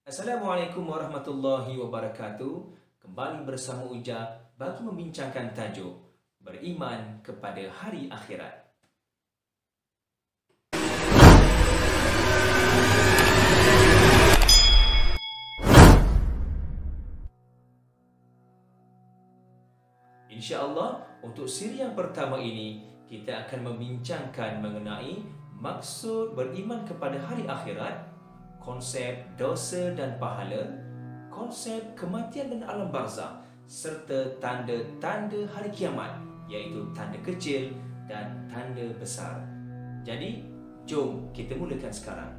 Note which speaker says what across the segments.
Speaker 1: Assalamualaikum warahmatullahi wabarakatuh. Kembali bersama Uja bagi membincangkan tajuk beriman kepada hari akhirat. InsyaAllah, untuk siri yang pertama ini, kita akan membincangkan mengenai maksud beriman kepada hari akhirat, konsep dosa dan pahala, konsep kematian dan alam barzakh, serta tanda-tanda hari kiamat, iaitu tanda kecil dan tanda besar. Jadi, jom kita mulakan sekarang.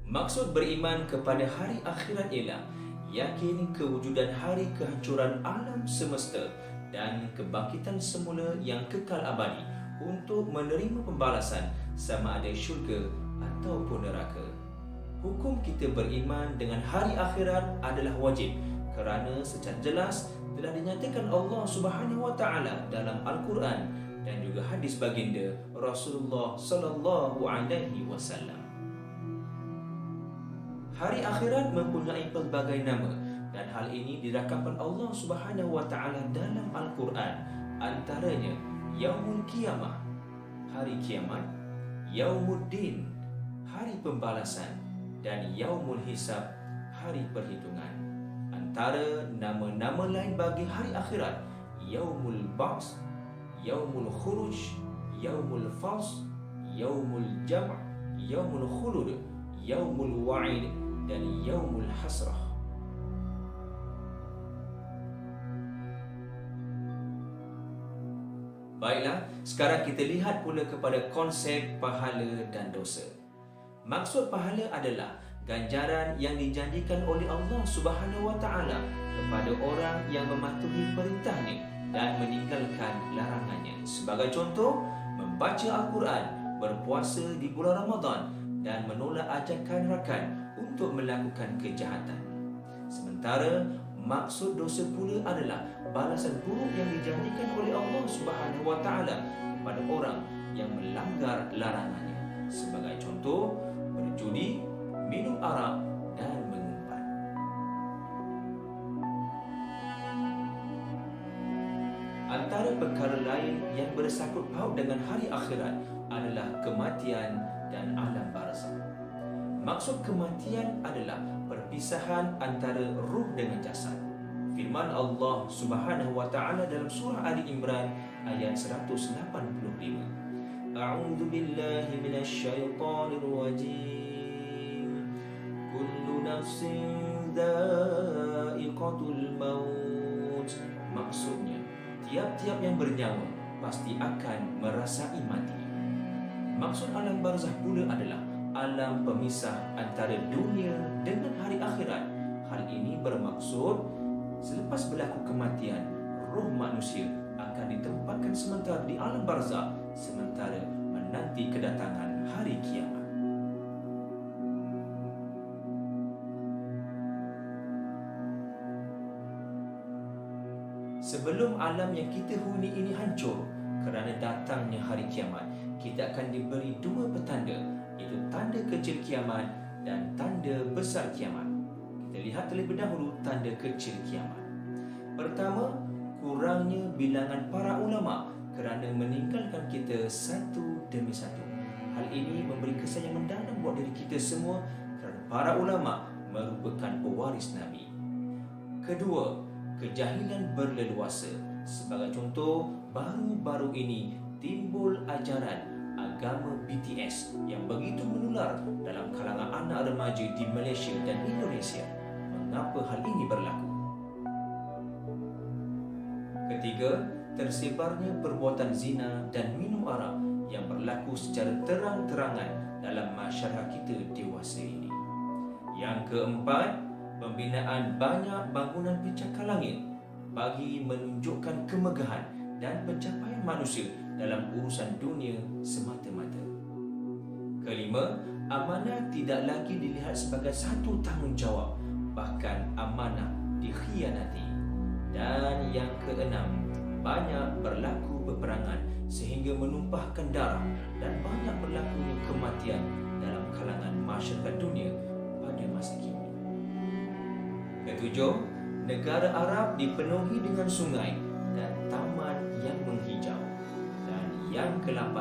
Speaker 1: Maksud beriman kepada hari akhirat ialah yakin kewujudan hari kehancuran alam semesta dan kebangkitan semula yang kekal abadi untuk menerima pembalasan sama ada syurga ataupun neraka. Hukum kita beriman dengan hari akhirat adalah wajib kerana secara jelas telah dinyatakan Allah Subhanahu Wa Taala dalam Al-Quran dan juga hadis baginda Rasulullah Sallallahu Alaihi Wasallam. Hari akhirat mempunyai pelbagai nama dan hal ini dirakamkan Allah Subhanahu Wa Taala dalam Al-Quran, antaranya Yaumul Qiyamah, hari kiamat, Yaumuddin, hari pembalasan, dan Yaumul Hisab, hari perhitungan. Antara nama-nama lain bagi hari akhirat, Yaumul Ba'ts, Yaumul Khuruj, Yaumul Fasl, Yaumul Jam', Yaumul Khulud, Yaumul Wa'id, dan Yaumul Hasrah. Baiklah, sekarang kita lihat pula kepada konsep pahala dan dosa. Maksud pahala adalah ganjaran yang dijanjikan oleh Allah Subhanahu Wa Taala kepada orang yang mematuhi perintahnya dan meninggalkan larangannya. Sebagai contoh, membaca Al-Quran, berpuasa di bulan Ramadan dan menolak ajakan rakan untuk melakukan kejahatan. Sementara maksud dosa pula adalah balasan buruk yang dijanjikan oleh Allah Subhanahu Wa Taala kepada orang yang melanggar larangannya. Sebagai contoh, berjudi, minum arak dan mengumpat. Antara perkara lain yang bersangkut paut dengan hari akhirat adalah kematian dan alam barzakh. Maksud kematian adalah perpisahan antara ruh dengan jasad. Firman Allah Subhanahu Wa Taala dalam surah Ali Imran ayat 185. A'udzu billahi minasy syaithanir rajim. Kullu nafsin dha'iqatul maut. Maksudnya, tiap-tiap yang bernyawa pasti akan merasai mati. Maksud alam barzakh pula adalah alam pemisah antara dunia dengan hari akhirat. Hal ini bermaksud selepas berlaku kematian, roh manusia akan ditempatkan sementara di alam barzakh sementara menanti kedatangan hari kiamat. Sebelum alam yang kita huni ini hancur kerana datangnya hari kiamat, kita akan diberi dua petanda, iaitu tanda kecil kiamat dan tanda besar kiamat. Kita lihat terlebih dahulu tanda kecil kiamat. Pertama, kurangnya bilangan para ulama kerana meninggalkan kita satu demi satu. Hal ini memberi kesan yang mendalam buat diri kita semua kerana para ulama merupakan pewaris Nabi. Kedua, kejahilan berleluasa. Sebagai contoh, baru-baru ini timbul ajaran agama BTS yang begitu menular dalam kalangan anak remaja di Malaysia dan Indonesia. Mengapa hal ini berlaku? Ketiga, tersebarnya perbuatan zina dan minum arak yang berlaku secara terang-terangan dalam masyarakat kita dewasa ini. Yang keempat, pembinaan banyak bangunan pencakar langit bagi menunjukkan kemegahan dan pencapaian manusia dalam urusan dunia semata-mata. Kelima, amanah tidak lagi dilihat sebagai satu tanggungjawab, bahkan amanah dikhianati. Dan yang keenam, banyak berlaku peperangan sehingga menumpahkan darah dan banyak berlakunya kematian dalam kalangan masyarakat dunia pada masa Ketujuh, negara Arab dipenuhi dengan sungai dan taman yang menghijau. Dan yang ke-8,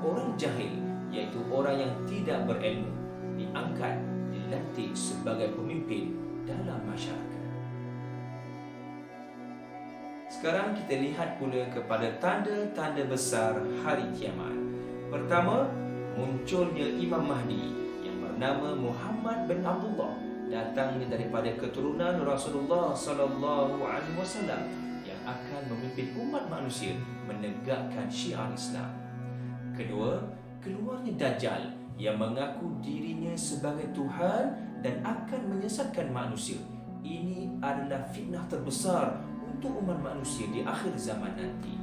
Speaker 1: orang jahil, iaitu orang yang tidak berilmu, diangkat, dilantik sebagai pemimpin dalam masyarakat. Sekarang kita lihat pula kepada tanda-tanda besar hari kiamat. Pertama, munculnya Imam Mahdi yang bernama Muhammad bin Abdullah, datangnya daripada keturunan Rasulullah sallallahu alaihi wasallam yang akan memimpin umat manusia menegakkan syiar Islam. Kedua, keluarnya Dajjal yang mengaku dirinya sebagai Tuhan dan akan menyesatkan manusia. Ini adalah fitnah terbesar untuk umat manusia di akhir zaman nanti.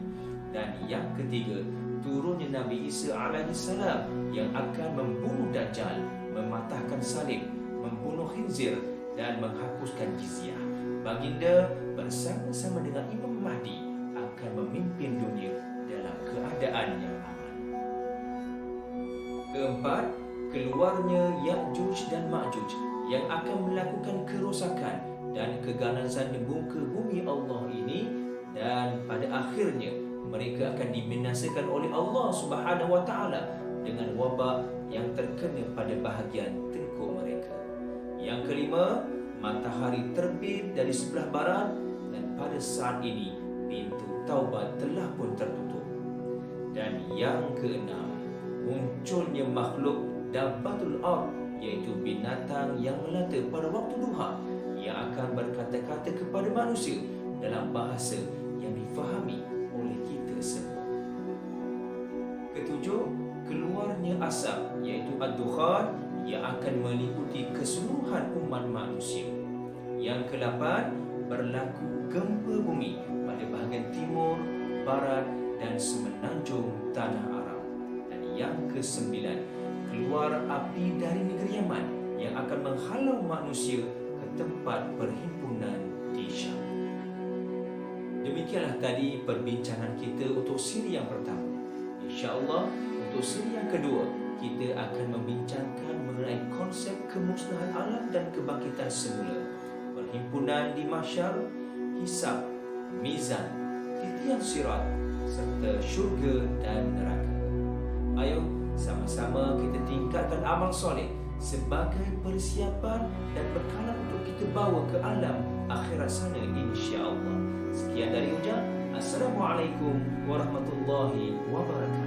Speaker 1: Dan yang ketiga, turunnya Nabi Isa alaihissalam yang akan membunuh Dajjal, mematahkan salib, membunuh khinzir dan menghapuskan jizyah. Baginda bersama-sama dengan Imam Mahdi akan memimpin dunia dalam keadaan yang aman. Keempat, keluarnya Ya'juj dan Ma'juj yang akan melakukan kerosakan dan keganasan di muka bumi Allah ini, dan pada akhirnya mereka akan dibinasakan oleh Allah Subhanahu wa taala dengan wabak yang terkena pada bahagian tengkuk mereka. Yang kelima, matahari terbit dari sebelah barat dan pada saat ini pintu taubat telah pun tertutup. Dan yang keenam, munculnya makhluk Dabbatul Ard, iaitu binatang yang melata pada waktu duha yang akan berkata-kata kepada manusia dalam bahasa yang difahami oleh kita semua. Ketujuh, keluarnya asap iaitu ad-dukhan yang akan meliputi keseluruhan umat manusia. Yang ke-8, berlaku gempa bumi pada bahagian timur, barat dan semenanjung tanah Arab. Dan yang ke-9, keluar api dari negeri Yaman yang akan menghalau manusia ke tempat perhimpunan di Syam. Demikianlah tadi perbincangan kita untuk siri yang pertama. InsyaAllah untuk siri yang kedua, kita akan membincangkan mengenai konsep kemusnahan alam dan kebangkitan semula, perhimpunan di mahsyar, hisab, mizan, titian sirat, serta syurga dan neraka. Ayo sama-sama kita tingkatkan amal soleh sebagai persiapan dan bekalan untuk kita bawa ke alam akhirat sana insya-Allah. Sekian dari Ujang. Assalamualaikum warahmatullahi wabarakatuh.